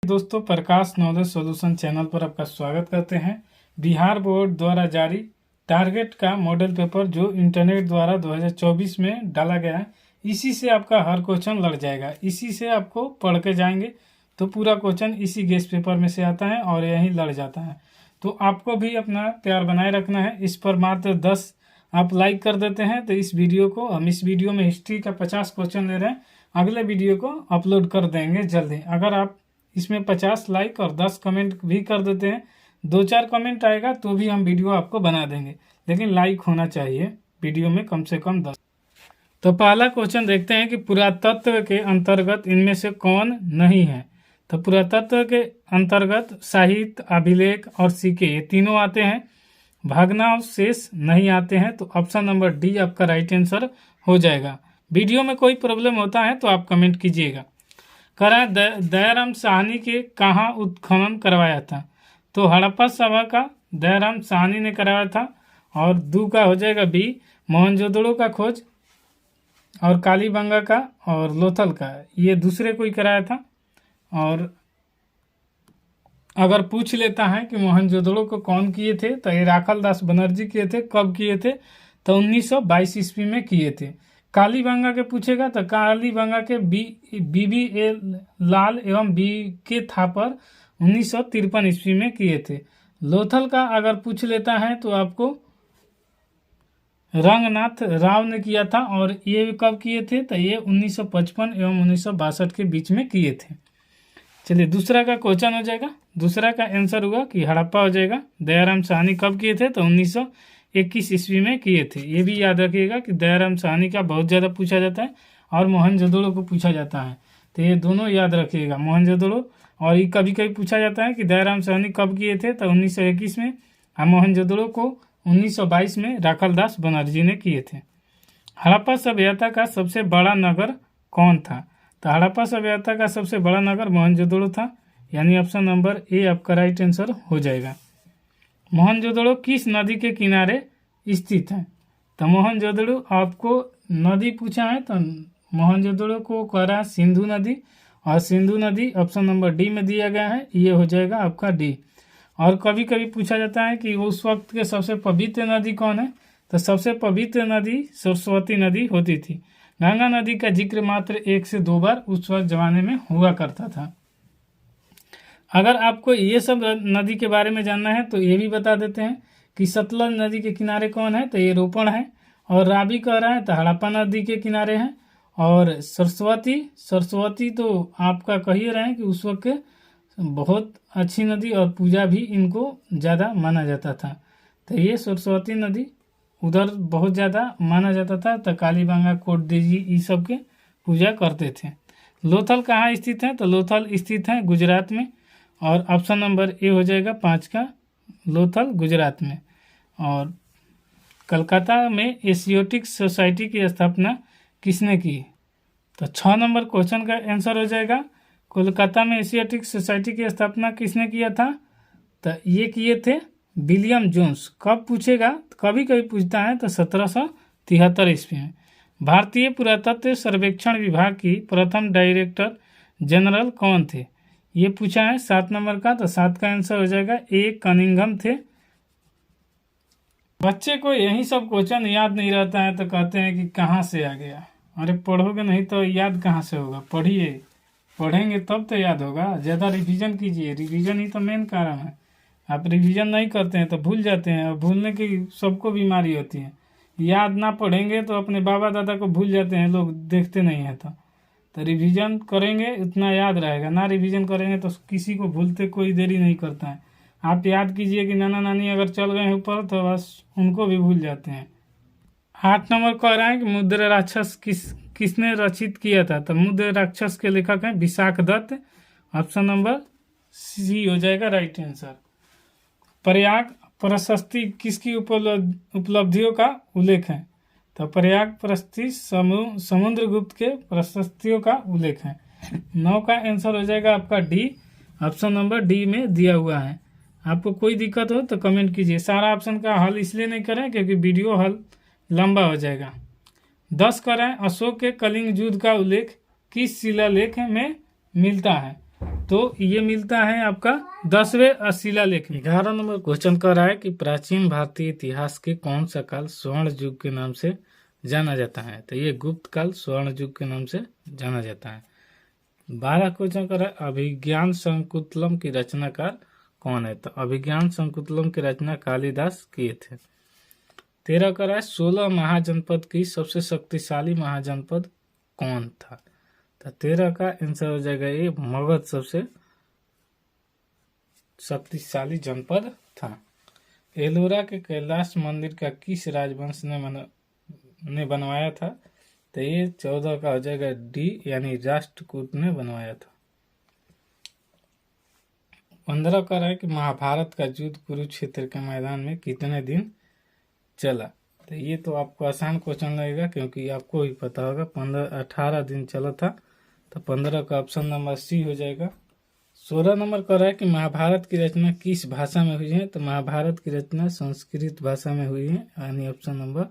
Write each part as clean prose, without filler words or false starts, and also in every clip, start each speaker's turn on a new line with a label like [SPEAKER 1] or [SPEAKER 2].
[SPEAKER 1] दोस्तों, प्रकाश knowledge solution channel पर आपका स्वागत करते हैं। बिहार बोर्ड द्वारा जारी टारगेट का मॉडल पेपर जो इंटरनेट द्वारा 2024 में डाला गया है, इसी से आपका हर क्वेश्चन लग जाएगा। इसी से आपको पढ़ के जाएंगे तो पूरा क्वेश्चन इसी गेस्ट पेपर में से आता है और यहीं लड़ जाता है। तो आपको भी अपना प्यार बनाए रखना है। इस पर मात्र 10 आप लाइक कर देते हैं तो इस वीडियो को हम इस वीडियो में हिस्ट्री का 50 क्वेश्चन ले रहे हैं, अगले वीडियो को अपलोड कर देंगे जल्दी। अगर आप इसमें 50 लाइक और 10 कमेंट भी कर देते हैं, 2-4 कमेंट आएगा तो भी हम वीडियो आपको बना देंगे, लेकिन लाइक होना चाहिए वीडियो में कम से कम 10। तो पहला क्वेश्चन देखते हैं कि पुरातत्व के अंतर्गत इनमें से कौन नहीं है। तो पुरातत्व के अंतर्गत साहित्य, अभिलेख और सिक्के ये तीनों आते हैं। भग्नावशेष नहीं आते हैं। तो ऑप्शन नंबर डी आपका राइट आंसर हो जाएगा। वीडियो में कोई प्रॉब्लम होता है तो आप कमेंट कीजिएगा। करा दयाराम साहनी के कहाँ उत्खनन करवाया था। तो हड़प्पा सभा का दयाराम साहनी ने करवाया था। और दू का हो जाएगा बी, मोहनजोदड़ो का खोज और कालीबंगा का और लोथल का, ये दूसरे कोई कराया था। और अगर पूछ लेता है कि मोहनजोदड़ो को कौन किए थे, तो ये राखल दास बनर्जी किए थे। कब किए थे? तो 1922 ईस्वी में किए थे। कालीबंगा के पूछेगा तो कालीबंगा के बीबी ए लाल एवं बी के थापर 1953 ईस्वी में किए थे। लोथल का अगर पूछ लेता है तो आपको रंगनाथ राव ने किया था। और ये कब किए थे? तो ये 1955 एवं 1962 के बीच में किए थे। चलिए दूसरा का क्वेश्चन हो जाएगा। दूसरा का आंसर हुआ कि हड़प्पा हो जाएगा। दयाराम साहनी कब किए थे? तो 1921 ईस्वी में किए थे। ये भी याद रखिएगा कि दयाराम साहनी का बहुत ज़्यादा पूछा जाता है और मोहनजोदड़ो को पूछा जाता है। तो ये दोनों याद रखिएगा, मोहनजोदड़ो। और ये कभी कभी पूछा जाता है कि दयाराम साहनी कब किए थे? तो 1921 में। और मोहनजोदड़ो को 1922 में राखल दास बनर्जी ने किए थे। हड़प्पा सभ्यता का सबसे बड़ा नगर कौन था? तो हड़प्पा सभ्यता का सबसे बड़ा नगर मोहनजोदड़ो था, यानी ऑप्शन नंबर ए आपका राइट आंसर हो जाएगा। मोहनजोदड़ो किस नदी के किनारे स्थित है? तो मोहनजोदड़ो आपको नदी पूछा है तो मोहनजोदड़ो को करा सिंधु नदी, और सिंधु नदी ऑप्शन नंबर डी में दिया गया है, ये हो जाएगा आपका डी। और कभी कभी पूछा जाता है कि उस वक्त के सबसे पवित्र नदी कौन है? तो सबसे पवित्र नदी सरस्वती नदी होती थी। गंगा नदी का जिक्र मात्र 1 से 2 बार उस वक्त जमाने में हुआ करता था। अगर आपको ये सब नदी के बारे में जानना है तो ये भी बता देते हैं कि सतलज नदी के किनारे कौन है? तो ये रोपण है। और रावी कह रहा है तो हड़प्पा नदी के किनारे है। और सरस्वती तो आपका कहिए रहे हैं कि उस वक्त बहुत अच्छी नदी और पूजा भी इनको ज़्यादा माना जाता था। तो ये सरस्वती नदी उधर बहुत ज़्यादा माना जाता था। तो कालीबंगा, कोटदेजी ये सब के पूजा करते थे। लोथल कहाँ स्थित है? तो लोथल स्थित है गुजरात में। और ऑप्शन नंबर ए हो जाएगा 5 का, लोथल गुजरात में। और कलकत्ता में एशियोटिक सोसाइटी की स्थापना किसने की? तो 6 नंबर क्वेश्चन का आंसर हो जाएगा, कोलकाता में एशियाटिक सोसाइटी की स्थापना किसने किया था? तो ये किए थे विलियम जोन्स। कब पूछेगा? तो कभी कभी पूछता है तो 1773 ईस्वी में। भारतीय पुरातत्व सर्वेक्षण विभाग की प्रथम डायरेक्टर जनरल कौन थे? ये पूछा है 7 नंबर का। तो 7 का आंसर हो जाएगा ए कनिंघम थे। बच्चे को यही सब क्वेश्चन याद नहीं रहता है तो कहते हैं कि कहाँ से आ गया। अरे पढ़ोगे नहीं तो याद कहाँ से होगा? पढ़िए, पढ़ेंगे तब तो याद होगा। ज़्यादा रिवीजन कीजिए, रिवीजन ही तो मेन कारण है। आप रिवीजन नहीं करते हैं तो भूल जाते हैं, और भूलने की सबको बीमारी होती है। याद ना पढ़ेंगे तो अपने बाबा दादा को भूल जाते हैं लोग, देखते नहीं हैं। तो रिवीजन करेंगे उतना याद रहेगा, ना रिवीजन करेंगे तो किसी को भूलते कोई देरी नहीं करता है। आप याद कीजिए कि नाना नानी अगर चल गए हैं ऊपर तो बस उनको भी भूल जाते हैं। 8 नंबर कह रहा है कि मुद्रा राक्षस किसने रचित किया था? तो मुद्रा राक्षस के लेखक हैं Vishakha Datta. Option number C हो जाएगा राइट आंसर। प्रयाग प्रशस्ति किसकी उपलब्धियों का उल्लेख है? तो प्रयाग प्रशस्ति समुद्रगुप्त के प्रशस्तियों का उल्लेख है। 9 का आंसर हो जाएगा आपका डी, ऑप्शन नंबर डी में दिया हुआ है। आपको कोई दिक्कत हो तो कमेंट कीजिए। सारा ऑप्शन का हल इसलिए नहीं करें क्योंकि वीडियो हल लंबा हो जाएगा। 10 करें, अशोक के कलिंग युद्ध का उल्लेख किस शिलालेख में मिलता है? तो ये मिलता है आपका 10वें शिलालेख में। 11 नंबर क्वेश्चन कर रहा है कि प्राचीन भारतीय इतिहास के कौन सा काल स्वर्ण युग के नाम से जाना जाता है। तो ये गुप्त काल स्वर्ण युग के नाम से जाना जाता है। 12 क्वेश्चन कर रहा है अभिज्ञान संकुतलम की रचनाकार कौन है। तो अभिज्ञान संकुतलम की रचना कालिदास किए थे। 13 कर रहा है 16 महाजनपद की सबसे शक्तिशाली महाजनपद कौन था। तो 13 का आंसर हो जाएगा ये मगध सबसे शक्तिशाली जनपद था। एलोरा के कैलाश मंदिर का किस राजवंश ने बनवाया था। तो ये 14 का हो जाएगा डी यानी राष्ट्रकूट ने बनवाया था। 15 का है कि महाभारत का युद्ध कुरुक्षेत्र के मैदान में कितने दिन चला। तो ये तो आपको आसान क्वेश्चन लगेगा क्योंकि आपको ही पता होगा। 18 दिन चला था। तो 15 का ऑप्शन नंबर सी हो जाएगा। 16 नंबर कर रहा है कि महाभारत की रचना किस भाषा में हुई है। तो महाभारत की रचना संस्कृत भाषा में हुई है यानी ऑप्शन नंबर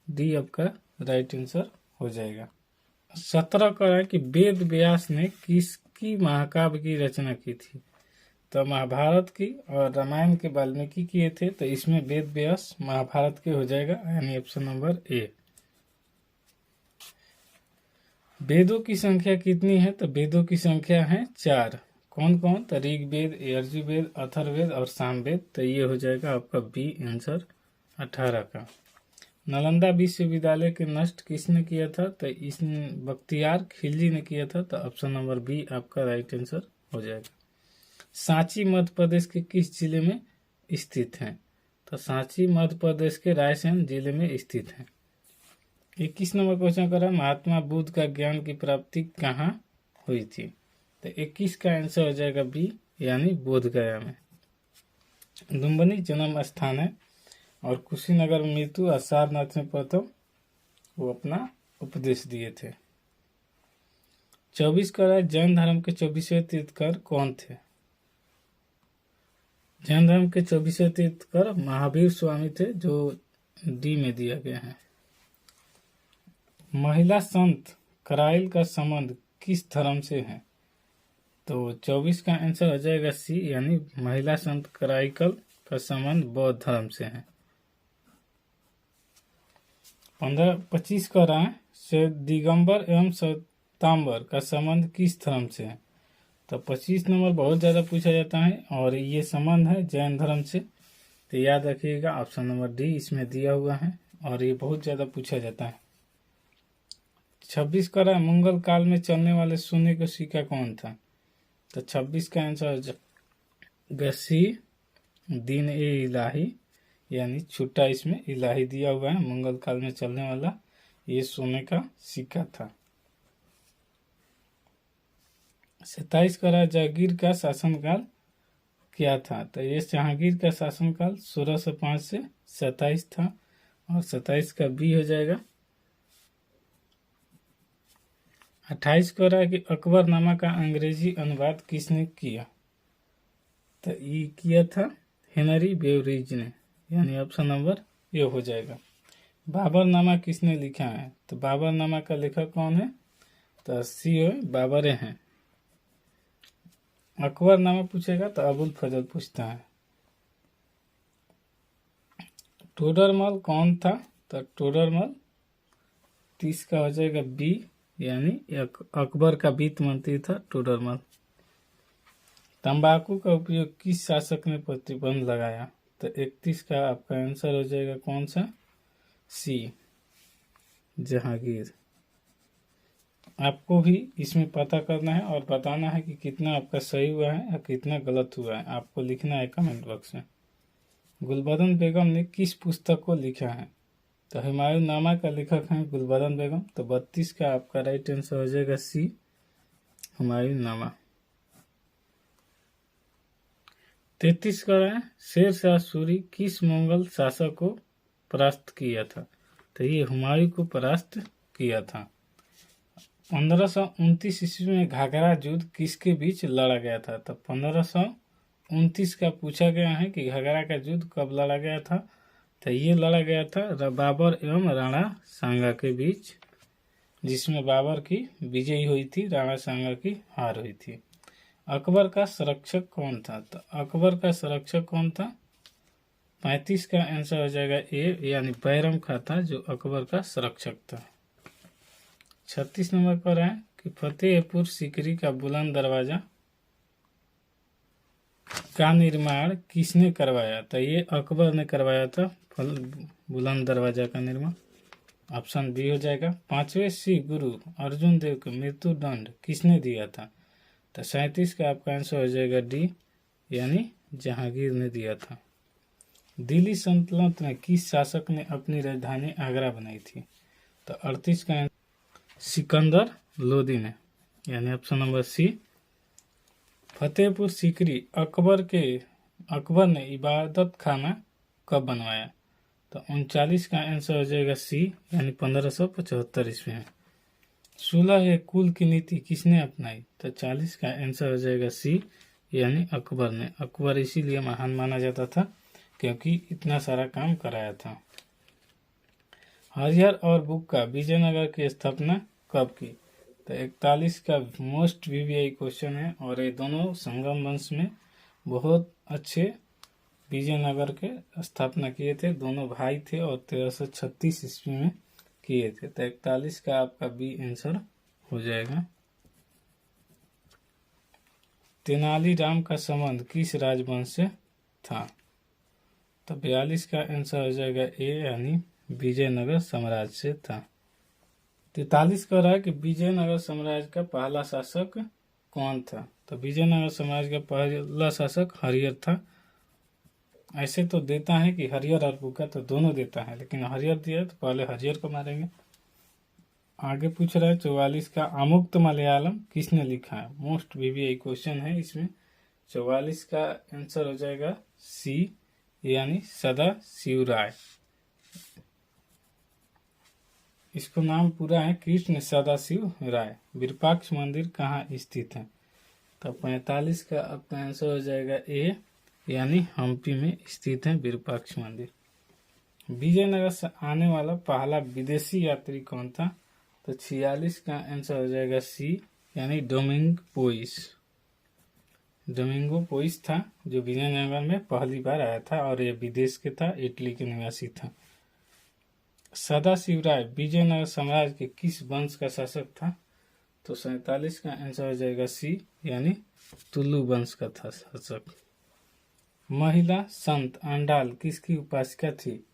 [SPEAKER 1] डी आपका राइट आंसर हो जाएगा। 17 कर रहा है कि वेद व्यास ने किसकी महाकाव्य की रचना की थी। तो महाभारत की और रामायण के वाल्मीकि किए थे। तो इसमें वेद व्यास महाभारत के हो जाएगा यानी ऑप्शन नंबर ए। वेदों की संख्या कितनी है। तो वेदों की संख्या है 4। कौन कौन। तो ऋग्वेद, यजुर्वेद, अथर्ववेद और सामवेद। तो ये हो जाएगा आपका बी आंसर 18 का। नालंदा विश्वविद्यालय के नष्ट किसने किया था। तो इस बख्तियार खिलजी ने किया था। तो ऑप्शन नंबर बी आपका राइट आंसर हो जाएगा। सांची मध्य प्रदेश के किस जिले में स्थित है। तो सांची मध्य प्रदेश के रायसेन जिले में स्थित है। 21 नंबर क्वेश्चन कर रहा है महात्मा बुद्ध का ज्ञान की प्राप्ति कहाँ हुई थी। तो 21 का आंसर हो जाएगा बी यानी बोध गया में। लुम्बिनी जन्म स्थान है और कुशीनगर में मृत्यु और सारनाथ में प्रथम वो अपना उपदेश दिए थे। 24 का है जैन धर्म के 24वें तीर्थकर कौन थे। जैन धर्म के 24वें तीर्थकर महावीर स्वामी थे जो डी में दिया गया है। महिला संत कराइल का संबंध किस धर्म से है। तो 24 का आंसर हो जाएगा सी यानी महिला संत कराइकल का संबंध बौद्ध धर्म से है। 25 का रहा से दिगंबर एवं श्वेतांबर का संबंध किस धर्म से है। तो 25 नंबर बहुत ज़्यादा पूछा जाता है और ये संबंध है जैन धर्म से। तो याद रखिएगा ऑप्शन नंबर डी इसमें दिया हुआ है और ये बहुत ज़्यादा पूछा जाता है। 26 का रहा मंगल काल में चलने वाले सोने का सिक्का कौन था। तो 26 का आंसर गसी दिन ए इलाही यानी छुट्टा इसमें इलाही दिया हुआ है। मंगल काल में चलने वाला ये सोने का सिक्का था। 27 का रहा जहांगीर का शासनकाल क्या था। तो ये जहांगीर का शासनकाल 1605 से 27 था और 27 का बी हो जाएगा। 28 को रहा कि अकबरनामा का अंग्रेजी अनुवाद किसने किया। तो ये किया था हेनरी बेवरेज ने यानी ऑप्शन नंबर ये हो जाएगा। बाबरनामा किसने लिखा है। तो बाबरनामा का लेखक कौन है। तो सी बाबरे हैं। अकबरनामा पूछेगा तो अबुल फजल पूछता है। टोडरमल कौन था। तो टोडरमल 30 का हो जाएगा बी यानी अकबर का वित्त मंत्री था टोडरमल। तंबाकू का उपयोग किस शासक ने प्रतिबंध लगाया। तो 31 का आपका आंसर हो जाएगा कौन सा सी जहांगीर। आपको भी इसमें पता करना है और बताना है कि कितना आपका सही हुआ है या कितना गलत हुआ है। आपको लिखना है कमेंट बॉक्स में। गुलबदन बेगम ने किस पुस्तक को लिखा है। तो हुमायूंनामा का लेखक है गुलबदन बेगम। तो 32 का आपका राइट आंसर हो जाएगा सी हुमायूंनामा। 33 का है शेर शाह सूरी किस मुगल शासक को परास्त किया था। तो ये हुमायूं को परास्त किया था। 1529 ईस्वी में घाघरा युद्ध किसके बीच लड़ा गया था। तो 1529 का पूछा गया है कि घाघरा का युद्ध कब लड़ा गया था। तो ये लड़ा गया था बाबर एवं राणा सांगा के बीच, जिसमें बाबर की विजय हुई थी, राणा सांगा की हार हुई थी। अकबर का संरक्षक कौन था? तो अकबर का संरक्षक कौन था? 35 का आंसर हो जाएगा ए, यानी बैरम खां था जो अकबर का संरक्षक था। 36 नंबर पर है कि फतेहपुर सीकरी का बुलंद दरवाजा का निर्माण किसने करवाया? तो ये अकबर ने करवाया था बुलंद दरवाजा का निर्माण। ऑप्शन बी हो जाएगा। 5वें सिख गुरु अर्जुन देव को मृत्यु दंड किसने दिया था? तो 37 का आपका आंसर हो जाएगा डी, यानी जहांगीर ने दिया था। दिल्ली सल्तनत में किस शासक ने अपनी राजधानी आगरा बनाई थी? तो 38 का आंसर सिकंदर लोदी ने, यानी option number C. Fatehpur Sikri Akbar ने इबादत खाना कब बनवाया? तो 39 का आंसर हो जाएगा सी, यानी 1575 ईस्वी में। 16 कुल की नीति किसने अपनाई? तो 40 का आंसर हो जाएगा सी, यानी अकबर ने। अकबर इसीलिए महान माना जाता था क्योंकि इतना सारा काम कराया था। हरिहर और बुक्का विजयनगर की स्थापना कब की? तो 41 का मोस्ट वीवीआई क्वेश्चन है और ये दोनों संगम वंश में बहुत अच्छे विजयनगर के स्थापना किए थे। दोनों भाई थे और 1336 ईस्वी में किए थे। तो 41 का आपका बी आंसर हो जाएगा। तेनालीराम का संबंध किस राजवंश से था? तो 42 का आंसर हो जाएगा ए, यानी विजयनगर साम्राज्य से था। 43 कह रहा है कि विजयनगर साम्राज्य का पहला शासक कौन था? तो विजयनगर साम्राज्य का पहला शासक हरिहर था। ऐसे तो देता है कि हरिहर और बुक्का, तो दोनों देता है, लेकिन हरिहर दिया है तो पहले हरिहर को मारेंगे। आगे पूछ रहा है 44 का अमुक्त मलयालम किसने लिखा है? मोस्ट वीवीआई क्वेश्चन है इसमें। 44 का आंसर हो जाएगा सी, यानी सदा शिव राय। इसको नाम पूरा है कृष्ण सदाशिव राय। विरूपाक्ष मंदिर कहाँ स्थित है? तो 45 का आपका आंसर हो जाएगा ए, यानी हम्पी में स्थित है विरूपाक्ष मंदिर। विजयनगर से आने वाला पहला विदेशी यात्री कौन था? तो 46 का आंसर हो जाएगा सी, यानी डोमिंगो पोइस था जो विजयनगर में पहली बार आया था और यह विदेश के था, इटली के निवासी था। सदाशिव राय विजयनगर साम्राज्य के किस वंश का शासक था? तो 47 का आंसर हो जाएगा सी, यानी तुलु वंश का था शासक। महिला संत आंडाल किसकी उपासिका थी?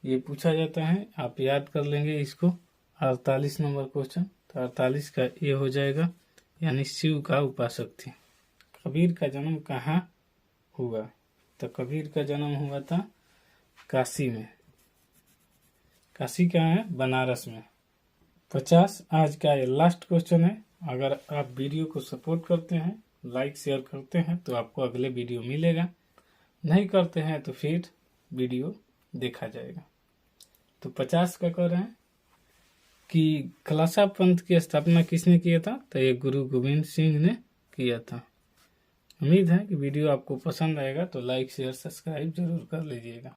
[SPEAKER 1] ये पूछा जाता है, आप याद कर लेंगे इसको। 48 नंबर क्वेश्चन। तो 48 का ये हो जाएगा, यानी शिव का उपासक थी। कबीर का जन्म कहाँ हुआ? तो कबीर का जन्म हुआ था काशी में। काशी कहाँ है? बनारस में। 50 आज का ये लास्ट क्वेश्चन है। अगर आप वीडियो को सपोर्ट करते हैं, लाइक शेयर करते हैं, तो आपको अगले वीडियो मिलेगा। नहीं करते हैं तो फिर वीडियो देखा जाएगा। तो 50 का कह रहे हैं कि खालसा पंथ की स्थापना किसने किया था? तो ये गुरु गोविंद सिंह ने किया था। उम्मीद है कि वीडियो आपको पसंद आएगा, तो लाइक शेयर सब्सक्राइब जरूर कर लीजिएगा।